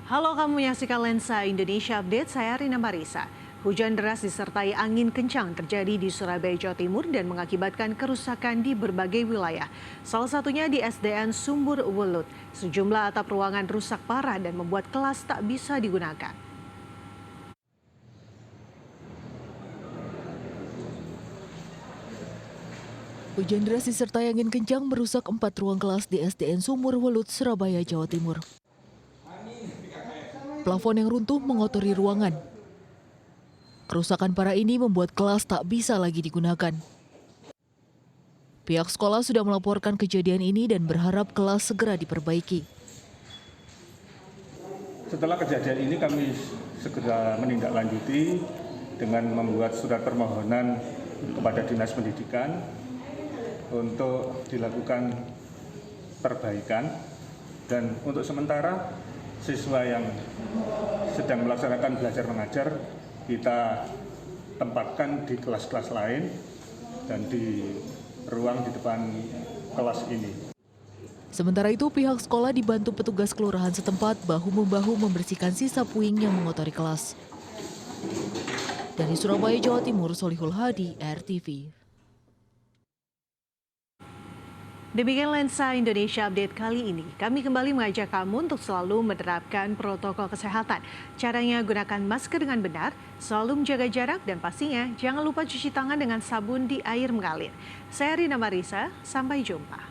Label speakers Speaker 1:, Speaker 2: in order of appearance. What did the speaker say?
Speaker 1: Halo, kamu menyaksikan Lensa Indonesia Update, saya Rina Marisa. Hujan deras disertai angin kencang terjadi di Surabaya, Jawa Timur dan mengakibatkan kerusakan di berbagai wilayah. Salah satunya di SDN Sumber Welut. Sejumlah atap ruangan rusak parah dan membuat kelas tak bisa digunakan.
Speaker 2: Hujan deras disertai angin kencang merusak 4 ruang kelas di SDN Sumur Welut, Surabaya, Jawa Timur. Plafon yang runtuh mengotori ruangan. Kerusakan parah ini membuat kelas tak bisa lagi digunakan. Pihak sekolah sudah melaporkan kejadian ini dan berharap kelas segera diperbaiki.
Speaker 3: Setelah kejadian ini kami segera menindaklanjuti dengan membuat surat permohonan kepada Dinas Pendidikan untuk dilakukan perbaikan, dan untuk sementara siswa yang sedang melaksanakan belajar mengajar kita tempatkan di kelas-kelas lain dan di ruang di depan kelas ini.
Speaker 2: Sementara itu, pihak sekolah dibantu petugas kelurahan setempat bahu-membahu membersihkan sisa puing yang mengotori kelas. Dari Surabaya, Jawa Timur, Solihul Hadi, RTV.
Speaker 1: Demikian Lensa Indonesia Update kali ini. Kami kembali mengajak kamu untuk selalu menerapkan protokol kesehatan. Caranya gunakan masker dengan benar, selalu menjaga jarak, dan pastinya jangan lupa cuci tangan dengan sabun di air mengalir. Saya Rina Marisa, sampai jumpa.